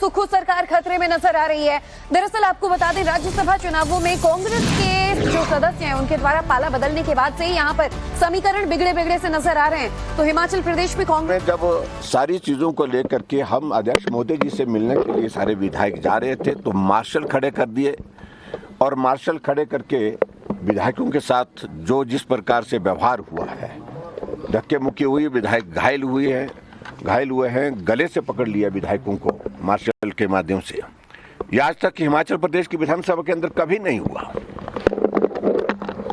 सुक्खू सरकार खतरे में नजर आ रही है। दरअसल आपको बता दें, राज्यसभा चुनावों में कांग्रेस के जो सदस्य हैं उनके द्वारा पाला बदलने के बाद से ही यहाँ पर समीकरण बिगड़े से नजर आ रहे हैं। तो हिमाचल प्रदेश में कांग्रेस जब सारी चीजों को लेकर के हम अध्यक्ष मोदी जी से मिलने के लिए सारे विधायक जा रहे थे तो मार्शल खड़े कर दिए और मार्शल खड़े करके विधायकों के साथ जो जिस प्रकार से व्यवहार हुआ है, धक्के मुक्की हुई, विधायक घायल हुए हैं, गले से पकड़ लिया विधायकों को मार्शल के माध्यम से। यह आज तक हिमाचल प्रदेश की विधानसभा के अंदर कभी नहीं हुआ।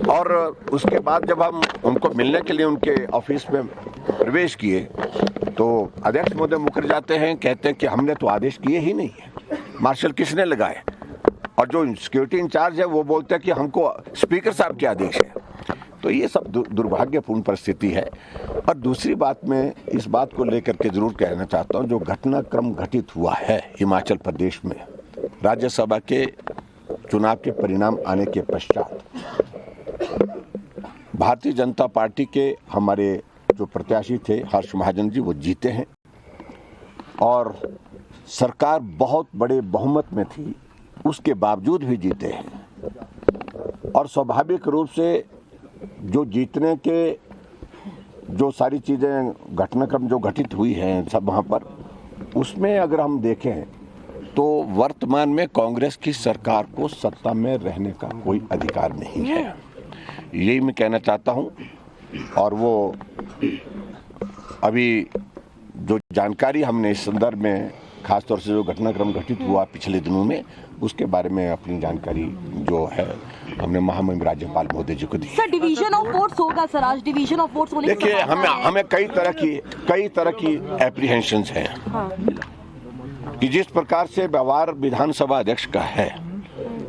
और उसके बाद जब हम उनको मिलने के लिए उनके ऑफिस में प्रवेश किए तो अध्यक्ष महोदय मुकर जाते हैं, कहते हैं कि हमने तो आदेश किए ही नहीं है, मार्शल किसने लगाए। और जो सिक्योरिटी इंचार्ज है वो बोलते हैं कि हमको स्पीकर साहब के आदेश है। तो ये सब दुर्भाग्यपूर्ण परिस्थिति है। और दूसरी बात मैं इस बात को लेकर के जरूर कहना चाहता हूँ, जो घटनाक्रम घटित हुआ है हिमाचल प्रदेश में राज्यसभा के चुनाव के परिणाम आने के पश्चात, भारतीय जनता पार्टी के हमारे जो प्रत्याशी थे हर्ष महाजन जी, वो जीते हैं और सरकार बहुत बड़े बहुमत में थी, उसके बावजूद भी जीते हैं। और स्वाभाविक रूप से जो जीतने के जो सारी चीज़ें घटनाक्रम जो घटित हुई हैं सब वहाँ पर, उसमें अगर हम देखें तो वर्तमान में कांग्रेस की सरकार को सत्ता में रहने का कोई अधिकार नहीं है, यही मैं कहना चाहता हूँ। और वो अभी जो जानकारी हमने इस संदर्भ में खासतौर से जो घटनाक्रम घटित हुआ पिछले दिनों में, उसके बारे में अपनी जानकारी जो है हमने महामहिम राज्यपाल महोदय जी को दी। सर, डिवीजन ऑफ फोर्स होगा सर, आज डिवीजन ऑफ फोर्स होने देखिए, हमें कई तरह की एप्रीहेंशंस हैं। हाँ। कि जिस प्रकार से व्यवहार विधानसभा अध्यक्ष का है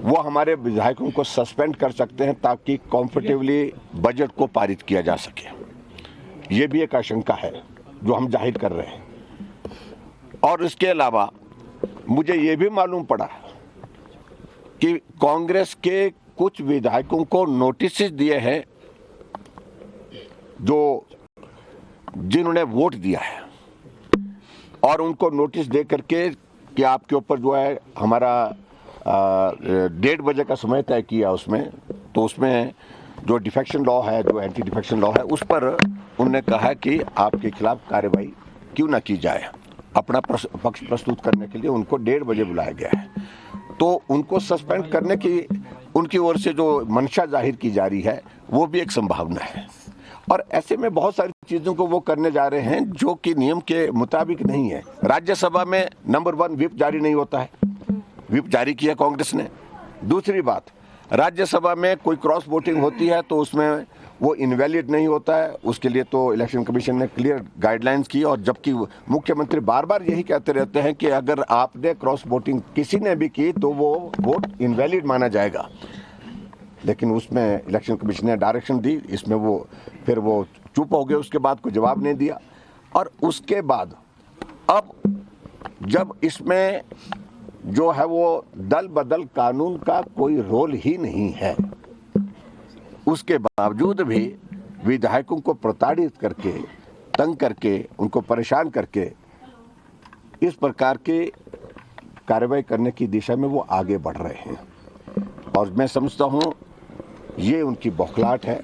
वो हमारे विधायकों को सस्पेंड कर सकते हैं ताकि कंफर्टेबली बजट को पारित किया जा सके, ये भी एक आशंका है जो हम जाहिर कर रहे हैं। और इसके अलावा मुझे ये भी मालूम पड़ा कि कांग्रेस के कुछ विधायकों को नोटिस दिए हैं जिन्होंने वोट दिया है, और उनको नोटिस दे करके कि आपके ऊपर जो है हमारा 1:30 बजे का समय तय किया उसमें, तो उसमें जो डिफेक्शन लॉ है, जो एंटी डिफेक्शन लॉ है, उस पर उन्होंने कहा कि आपके खिलाफ कार्रवाई क्यों ना की जाए। अपना पक्ष प्रस्तुत करने के लिए उनको 1:30 बजे बुलाया गया है। तो उनको सस्पेंड करने की उनकी ओर से जो मंशा जाहिर की जा रही है वो भी एक संभावना है। और ऐसे में बहुत सारी चीज़ों को वो करने जा रहे हैं जो कि नियम के मुताबिक नहीं है। राज्यसभा में नंबर 1 व्हिप जारी नहीं होता है, व्हिप जारी किया कांग्रेस ने। दूसरी बात, राज्यसभा में कोई क्रॉस वोटिंग होती है तो उसमें वो इनवैलिड नहीं होता है, उसके लिए तो इलेक्शन कमीशन ने क्लियर गाइडलाइंस की। और जबकि मुख्यमंत्री बार बार यही कहते रहते हैं कि अगर आपने क्रॉस वोटिंग किसी ने भी की तो वो वोट इनवैलिड माना जाएगा, लेकिन उसमें इलेक्शन कमीशन ने डायरेक्शन दी, इसमें वो फिर वो चुप हो गए, उसके बाद कोई जवाब नहीं दिया। और उसके बाद अब जब इसमें जो है वो दल बदल कानून का कोई रोल ही नहीं है, उसके बावजूद भी विधायकों को प्रताड़ित करके, तंग करके, उनको परेशान करके इस प्रकार की कार्रवाई करने की दिशा में वो आगे बढ़ रहे हैं। और मैं समझता हूँ ये उनकी बौखलाहट है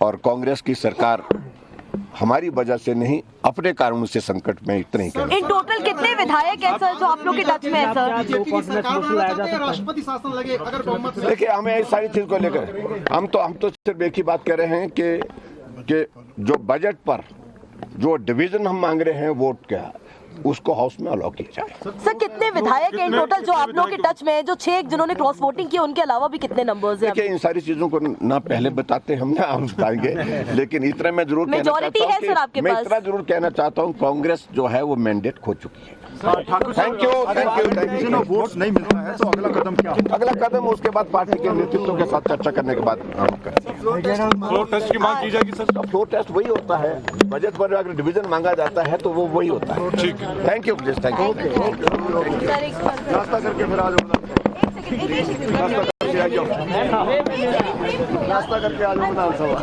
और कांग्रेस की सरकार हमारी वजह से नहीं, अपने कारणों से संकट में इतने ही कर। इन टोटल कितने विधायक हैं सर जो आप लोग के टच में है सर? राष्ट्रपति शासन लगे अगर बहुमत। देखिए, हमें इस सारी चीज को लेकर हम तो सिर्फ एक ही बात कह रहे हैं कि जो बजट पर जो डिवीजन हम मांग रहे हैं वोट का, उसको हाउस में अलाउ किया जाए। सर, कितने विधायक हैं इन टोटल जो आप लोग के टच में है, जो 6 जिन्होंने क्रॉस वोटिंग की, उनके अलावा भी कितने नंबर्स हैं? देखिए, इन सारी चीजों को ना पहले बताते हम ना हम बताएंगे, लेकिन इतना मैं जरूर कहना चाहता हूँ कांग्रेस जो है वो मैंडेट खो चुकी है। Thank you. वोट नहीं मिलता है तो अगला कदम क्या? अगला कदम उसके बाद पार्टी के नेतृत्व के साथ चर्चा करने के बाद फ्लोर टेस्ट की मांग की जाएगी सर। फ्लोर टेस्ट वही होता है, बजट पर अगर डिवीजन मांगा जाता है तो वो वही होता है। ठीक है, thank you please, thank you. नाश्ता करके फिर आ जाओ, नाश्ता करके आ जाओ विधानसभा।